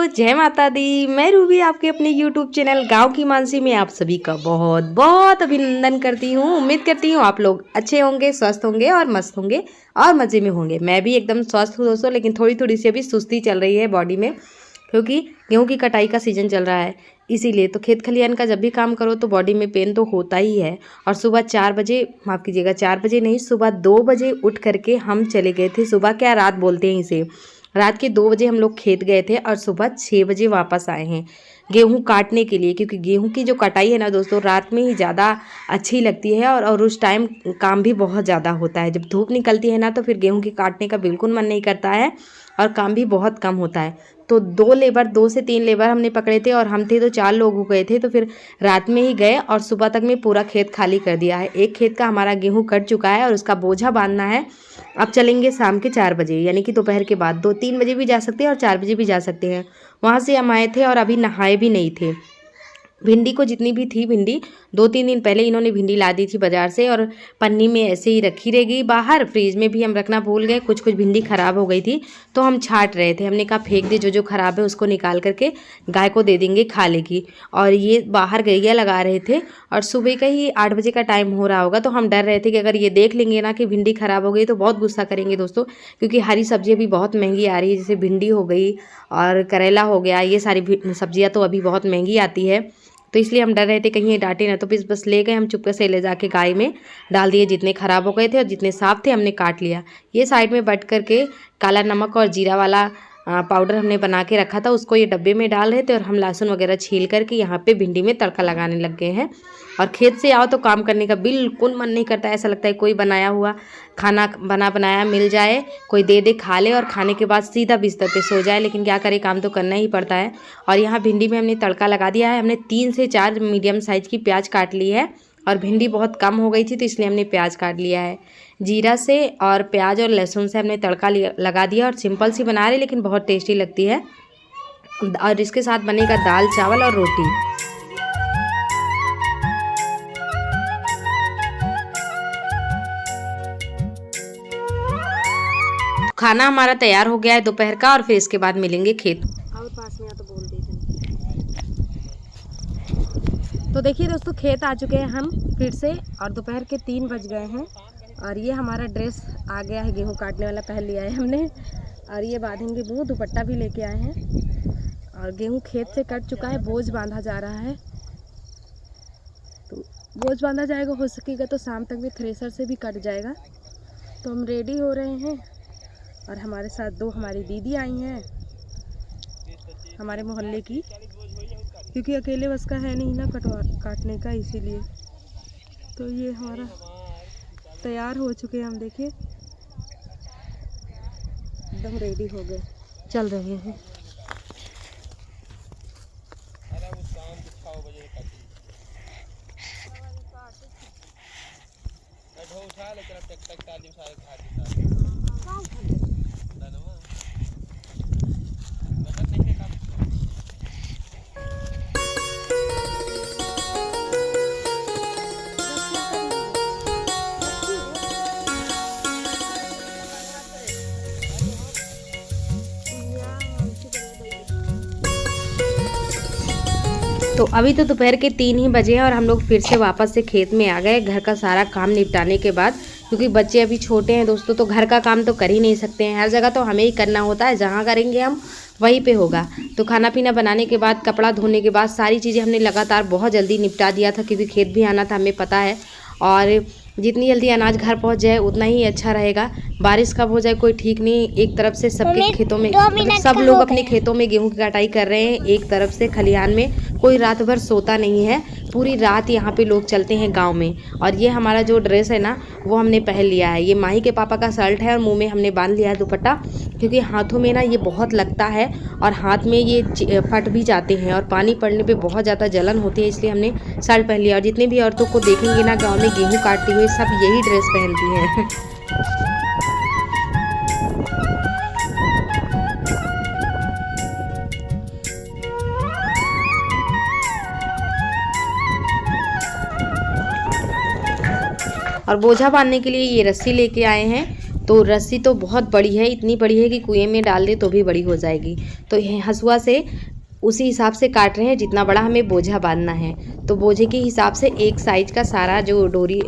जय माता दी। मैं रूबी आपके अपने YouTube चैनल गांव की मानसी में आप सभी का बहुत बहुत अभिनंदन करती हूँ। उम्मीद करती हूँ आप लोग अच्छे होंगे, स्वस्थ होंगे और मस्त होंगे और मज़े में होंगे। मैं भी एकदम स्वस्थ हूँ दोस्तों, लेकिन थोड़ी थोड़ी सी अभी सुस्ती चल रही है बॉडी में, क्योंकि गेहूँ की कटाई का सीज़न चल रहा है। इसीलिए तो खेत खलिहान का जब भी काम करो तो बॉडी में पेन तो होता ही है। और सुबह 4 बजे, माफ़ कीजिएगा 4 बजे नहीं, सुबह 2 बजे उठ करके हम चले गए थे। सुबह क्या, रात बोलते हैं इसे। रात के 2 बजे हम लोग खेत गए थे और सुबह 6 बजे वापस आए हैं गेहूं काटने के लिए, क्योंकि गेहूं की जो कटाई है ना दोस्तों, रात में ही ज़्यादा अच्छी लगती है और उस टाइम काम भी बहुत ज़्यादा होता है। जब धूप निकलती है ना तो फिर गेहूं की काटने का बिल्कुल मन नहीं करता है और काम भी बहुत कम होता है। तो 2 से 3 लेबर हमने पकड़े थे और हम थे तो 4 लोग हो गए थे। तो फिर रात में ही गए और सुबह तक में पूरा खेत खाली कर दिया है। एक खेत का हमारा गेहूं कट चुका है और उसका बोझा बांधना है। अब चलेंगे शाम के 4 बजे, यानी कि दोपहर के बाद। 2-3 बजे भी जा सकते हैं और 4 बजे भी जा सकते हैं। वहाँ से हम आए थे और अभी नहाए भी नहीं थे। भिंडी को जितनी भी थी, भिंडी 2-3 दिन पहले इन्होंने भिंडी ला दी थी बाज़ार से और पन्नी में ऐसे ही रखी रह गई बाहर। फ्रीज में भी हम रखना भूल गए। कुछ कुछ भिंडी ख़राब हो गई थी तो हम छांट रहे थे। हमने कहा फेंक दे, जो जो ख़राब है उसको निकाल करके गाय को दे देंगे, खा लेगी। और ये बाहर गैया लगा रहे थे और सुबह का ही 8 बजे का टाइम हो रहा होगा। तो हम डर रहे थे कि अगर ये देख लेंगे ना कि भिंडी ख़राब हो गई तो बहुत गुस्सा करेंगे दोस्तों, क्योंकि हरी सब्जियाँ भी बहुत महंगी आ रही है। जैसे भिंडी हो गई और करेला हो गया, ये सारी सब्जियाँ तो अभी बहुत महंगी आती है। तो इसलिए हम डर रहे थे कहीं ये डांटे ना। तो बस ले गए हम, चुपके से ले जाके गाय में डाल दिए। जितने ख़राब हो गए थे और जितने साफ़ थे हमने काट लिया। ये साइड में बट करके काला नमक और जीरा वाला पाउडर हमने बना के रखा था, उसको ये डब्बे में डाल रहे थे। और हम लहसुन वगैरह छील करके यहाँ पे भिंडी में तड़का लगाने लग गए हैं। और खेत से आओ तो काम करने का बिल्कुल मन नहीं करता। ऐसा लगता है कोई बनाया हुआ खाना बनाया मिल जाए, कोई दे दे, खा ले और खाने के बाद सीधा बिस्तर पे सो जाए। लेकिन क्या करें, काम तो करना ही पड़ता है। और यहाँ भिंडी में हमने तड़का लगा दिया है। हमने 3 से 4 मीडियम साइज़ की प्याज काट ली है और भिंडी बहुत कम हो गई थी तो इसलिए हमने प्याज काट लिया है। जीरा से और प्याज और लहसुन से हमने तड़का लगा दिया और सिंपल सी बना रहे, लेकिन बहुत टेस्टी लगती है। और इसके साथ बनेगा दाल चावल और रोटी। खाना हमारा तैयार हो गया है दोपहर का और फिर इसके बाद मिलेंगे खेत। और पास में तो बोल देते। तो देखिए दोस्तों, खेत आ चुके हैं हम फिर से और दोपहर के 3 बज गए हैं। और ये हमारा ड्रेस आ गया है, गेहूं काटने वाला पहन लिया है हमने। और ये बांधेंगे वो, दुपट्टा भी लेके आए हैं। और गेहूं खेत से कट चुका है, बोझ बांधा जा रहा है। तो बोझ बांधा जाएगा, हो सकेगा तो शाम तक भी थ्रेसर से भी कट जाएगा। तो हम रेडी हो रहे हैं और हमारे साथ 2 हमारी दीदी आई हैं हमारे मोहल्ले की, क्योंकि अकेले बस का है नहीं ना काटने का, इसीलिए। तो ये हमारा तैयार हो चुके हैं हम, देखिए एकदम रेडी हो गए, चल रहे हैं। तो अभी तो दोपहर के 3 ही बजे हैं और हम लोग फिर से वापस से खेत में आ गए घर का सारा काम निपटाने के बाद। क्योंकि बच्चे अभी छोटे हैं दोस्तों, तो घर का काम तो कर ही नहीं सकते हैं। हर जगह तो हमें ही करना होता है, जहाँ करेंगे हम वहीं पे होगा। तो खाना पीना बनाने के बाद, कपड़ा धोने के बाद सारी चीज़ें हमने लगातार बहुत जल्दी निपटा दिया था, क्योंकि खेत भी आना था, हमें पता है। और जितनी जल्दी अनाज घर पहुंच जाए उतना ही अच्छा रहेगा। बारिश कब हो जाए कोई ठीक नहीं। एक तरफ से सबके खेतों में, सब लोग अपने खेतों में गेहूं की कटाई कर रहे हैं। एक तरफ से खलिहान में कोई रात भर सोता नहीं है, पूरी रात यहाँ पे लोग चलते हैं गांव में। और ये हमारा जो ड्रेस है ना, वो हमने पहन लिया है। ये माही के पापा का शर्ट है और मुँह में हमने बांध लिया है दुपट्टा, क्योंकि हाथों में ना ये बहुत लगता है और हाथ में ये फट भी जाते हैं और पानी पड़ने पे बहुत ज़्यादा जलन होती है, इसलिए हमने शर्ट पहन लिया। और जितनी भी औरतों को देखेंगे ना गांव में गेहूं काटती हुई, सब यही ड्रेस पहनती हैं। और बोझा बांधने के लिए ये रस्सी लेके आए हैं। तो रस्सी तो बहुत बड़ी है, इतनी बड़ी है कि कुएं में डाल दे तो भी बड़ी हो जाएगी। तो हंसुआ से उसी हिसाब से काट रहे हैं जितना बड़ा हमें बोझा बांधना है। तो बोझे के हिसाब से एक साइज का सारा जो डोरी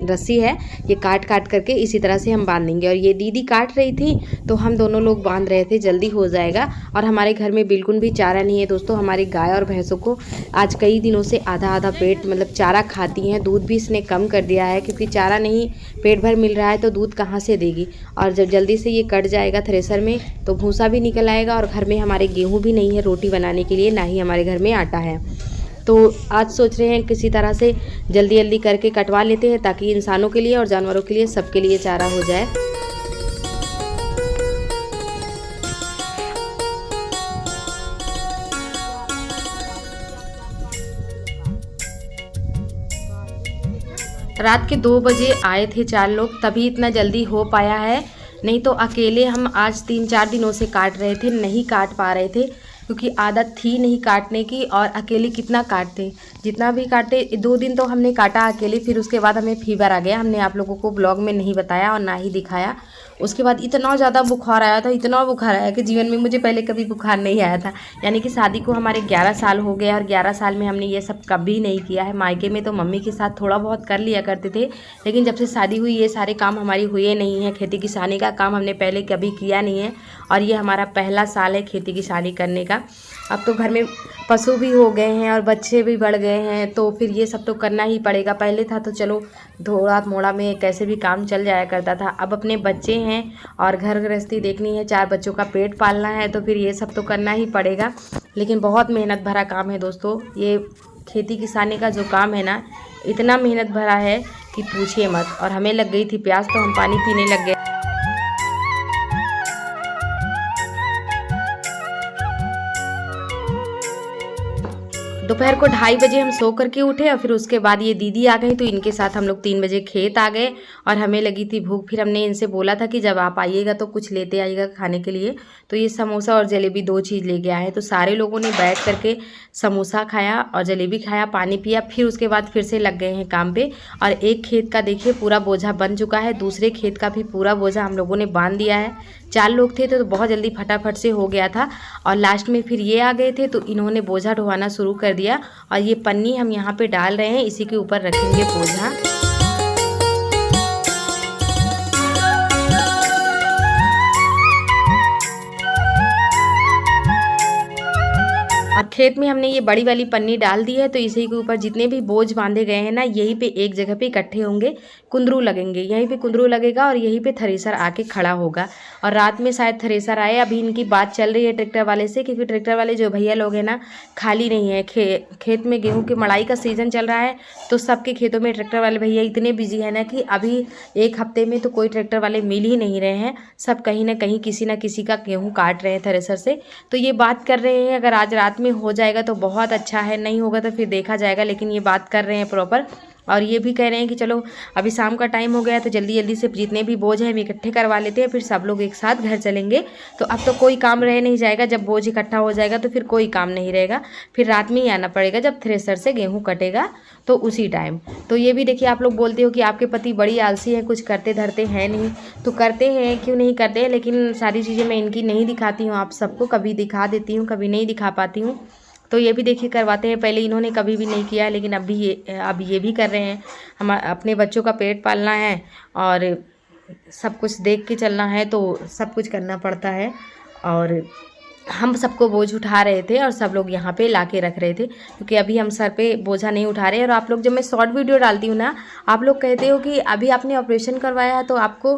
रस्सी है ये काट काट करके इसी तरह से हम बांधेंगे। और ये दीदी काट रही थी तो हम दोनों लोग बांध रहे थे, जल्दी हो जाएगा। और हमारे घर में बिल्कुल भी चारा नहीं है दोस्तों। हमारी गाय और भैंसों को आज कई दिनों से आधा आधा पेट मतलब चारा खाती हैं। दूध भी इसने कम कर दिया है क्योंकि चारा नहीं पेट भर मिल रहा है तो दूध कहाँ से देगी। और जब जल्दी से ये कट जाएगा थ्रेसर में तो भूसा भी निकल आएगा। और घर में हमारे गेहूँ भी नहीं है रोटी बनाने के लिए, ना ही हमारे घर में आटा है। तो आज सोच रहे हैं किसी तरह से जल्दी जल्दी करके कटवा लेते हैं ताकि इंसानों के लिए और जानवरों के लिए सबके लिए चारा हो जाए। रात के 2 बजे आए थे 4 लोग, तभी इतना जल्दी हो पाया है। नहीं तो अकेले हम आज 3-4 दिनों से काट रहे थे, नहीं काट पा रहे थे क्योंकि आदत थी नहीं काटने की। और अकेले कितना काटते, जितना भी काटे 2 दिन तो हमने काटा अकेले। फिर उसके बाद हमें फीवर आ गया, हमने आप लोगों को ब्लॉग में नहीं बताया और ना ही दिखाया। उसके बाद इतना ज़्यादा बुखार आया था, इतना बुखार आया कि जीवन में मुझे पहले कभी बुखार नहीं आया था। यानी कि शादी को हमारे 11 साल हो गए और 11 साल में हमने ये सब कभी नहीं किया है। मायके में तो मम्मी के साथ थोड़ा बहुत कर लिया करते थे, लेकिन जब से शादी हुई ये सारे काम हमारी हुए नहीं हैं। खेती किसानी का काम हमने पहले कभी किया नहीं है और ये हमारा पहला साल है खेती किसानी करने का। अब तो घर में पशु भी हो गए हैं और बच्चे भी बढ़ गए हैं तो फिर ये सब तो करना ही पड़ेगा। पहले था तो चलो थोड़ा मोड़ा में कैसे भी काम चल जाया करता था। अब अपने बच्चे हैं और घर गृहस्थी देखनी है, 4 बच्चों का पेट पालना है तो फिर ये सब तो करना ही पड़ेगा। लेकिन बहुत मेहनत भरा काम है दोस्तों। ये खेती किसानी का जो काम है ना, इतना मेहनत भरा है कि पूछिए मत। और हमें लग गई थी प्यास तो हम पानी पीने लग गए। दोपहर को 2:30 बजे हम सो करके उठे और फिर उसके बाद ये दीदी आ गई तो इनके साथ हम लोग 3 बजे खेत आ गए और हमें लगी थी भूख। फिर हमने इनसे बोला था कि जब आप आइएगा तो कुछ लेते आइएगा खाने के लिए। तो ये समोसा और जलेबी 2 चीज़ लेके आए। तो सारे लोगों ने बैठ करके समोसा खाया और जलेबी खाया, पानी पिया। फिर उसके बाद फिर से लग गए हैं काम पे। और एक खेत का देखिए पूरा बोझा बन चुका है, दूसरे खेत का भी पूरा बोझा हम लोगों ने बांध दिया है। 4 लोग थे तो बहुत जल्दी फटाफट से हो गया था। और लास्ट में फिर ये आ गए थे तो इन्होंने बोझा ढोवाना शुरू कर दिया। और ये पन्नी हम यहाँ पे डाल रहे हैं, इसी के ऊपर रखेंगे बोझा। और खेत में हमने ये बड़ी वाली पन्नी डाल दी है तो इसी के ऊपर जितने भी बोझ बांधे गए हैं ना, यहीं पे एक जगह पे इकट्ठे होंगे, कुंदरू लगेंगे, यहीं पे कुंदरू लगेगा और यहीं पे थ्रेसर आके खड़ा होगा। और रात में शायद थ्रेसर आए। अभी इनकी बात चल रही है ट्रैक्टर वाले से, क्योंकि ट्रैक्टर वाले जो भैया लोग हैं ना खाली नहीं है। खेत में गेहूँ की मड़ाई का सीज़न चल रहा है तो सबके खेतों में ट्रैक्टर वाले भैया इतने बिजी है ना कि अभी 1 हफ्ते में तो कोई ट्रैक्टर वाले मिल ही नहीं रहे हैं। सब कहीं ना कहीं किसी ना किसी का गेहूँ काट रहे हैं थ्रेसर से। तो ये बात कर रहे हैं अगर आज रात में हो जाएगा तो बहुत अच्छा है, नहीं होगा तो फिर देखा जाएगा। लेकिन ये बात कर रहे हैं प्रॉपर। और ये भी कह रहे हैं कि चलो अभी शाम का टाइम हो गया तो जल्दी जल्दी से जितने भी बोझ हैं हम इकट्ठे करवा लेते हैं, फिर सब लोग एक साथ घर चलेंगे। तो अब तो कोई काम रह नहीं जाएगा, जब बोझ इकट्ठा हो जाएगा तो फिर कोई काम नहीं रहेगा। फिर रात में ही आना पड़ेगा जब थ्रेसर से गेहूँ कटेगा तो उसी टाइम। तो ये भी देखिए, आप लोग बोलते हो कि आपके पति बड़ी आलसी हैं, कुछ करते धरते हैं नहीं। तो करते हैं, क्यों नहीं करते हैं, लेकिन सारी चीज़ें मैं इनकी नहीं दिखाती हूँ आप सबको। कभी दिखा देती हूँ, कभी नहीं दिखा पाती हूँ। तो ये भी देखिए करवाते हैं। पहले इन्होंने कभी भी नहीं किया, लेकिन अब ये भी कर रहे हैं। हम अपने बच्चों का पेट पालना है और सब कुछ देख के चलना है तो सब कुछ करना पड़ता है। और हम सबको बोझ उठा रहे थे और सब लोग यहाँ पे लाके रख रहे थे, क्योंकि अभी हम सर पे बोझा नहीं उठा रहे। और आप लोग जब मैं शॉर्ट वीडियो डालती हूँ ना, आप लोग कहते हो कि अभी आपने ऑपरेशन करवाया है तो आपको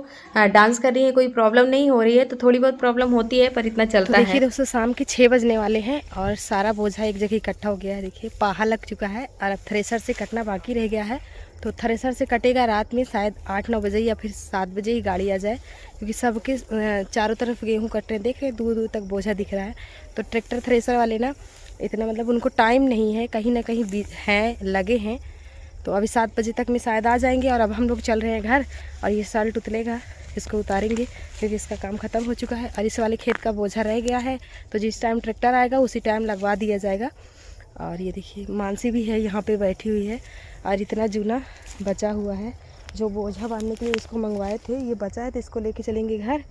डांस कर रही है, कोई प्रॉब्लम नहीं हो रही है। तो थोड़ी बहुत प्रॉब्लम होती है पर इतना चलता है। देखिए दोस्तों, शाम के 6 बजने वाले हैं और सारा बोझा एक जगह इकट्ठा हो गया है। देखिए पाहा लग चुका है और अब थ्रेसर से कटना बाकी रह गया है। तो थ्रेसर से कटेगा रात में, शायद 8-9 बजे या फिर 7 बजे ही गाड़ी आ जाए, क्योंकि सबके चारों तरफ गेहूँ कट रहे हैं। देख रहे दूर दूर तक बोझा दिख रहा है। तो ट्रैक्टर थ्रेसर वाले ना इतना मतलब उनको टाइम नहीं है, कहीं ना कहीं हैं लगे हैं। तो अभी 7 बजे तक में शायद आ जाएंगे। और अब हम लोग चल रहे हैं घर और ये सल्ट उतलेगा, इसको उतारेंगे क्योंकि इसका काम ख़त्म हो चुका है। और इस वाले खेत का बोझा रह गया है तो जिस टाइम ट्रैक्टर आएगा उसी टाइम लगवा दिया जाएगा। और ये देखिए मानसी भी है यहाँ पे बैठी हुई है और इतना जूना बचा हुआ है जो बोझा बांधने के लिए इसको मंगवाए थे, ये बचा है तो इसको लेके चलेंगे घर।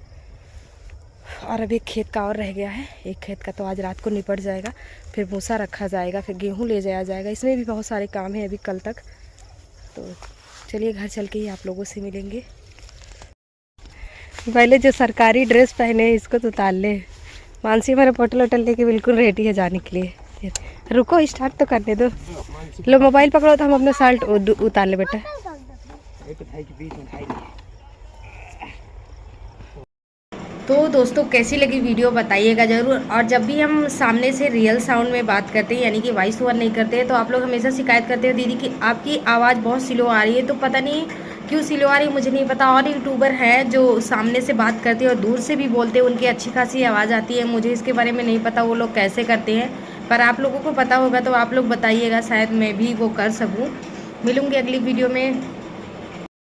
और अभी एक खेत का और रह गया है, एक खेत का तो आज रात को निपट जाएगा, फिर भूसा रखा जाएगा, फिर गेहूं ले जाया जाएगा। इसमें भी बहुत सारे काम है अभी कल तक। तो चलिए घर चल के ही आप लोगों से मिलेंगे। पहले जो सरकारी ड्रेस पहने इसको तो उतार ले। मानसी हमारा बोतल वोटल लेके बिल्कुल रेडी है जाने के लिए। रुको स्टार्ट तो करने दो। लो मोबाइल पकड़ो तो हम अपना शर्ट उतार ले बेटा। तो दोस्तों कैसी लगी वीडियो बताइएगा ज़रूर। और जब भी हम सामने से रियल साउंड में बात करते हैं यानी कि वॉइस ओवर नहीं करते हैं, तो आप लोग हमेशा शिकायत करते हो दीदी कि आपकी आवाज़ बहुत स्लो आ रही है। तो पता नहीं क्यों स्लो आ रही है, मुझे नहीं पता। और यूट्यूबर हैं जो सामने से बात करते हैं और दूर से भी बोलते हैं, उनकी अच्छी खासी आवाज़ आती है। मुझे इसके बारे में नहीं पता वो लोग कैसे करते हैं, पर आप लोगों को पता होगा तो आप लोग बताइएगा, शायद मैं भी वो कर सकूँ। मिलूँगी अगली वीडियो में।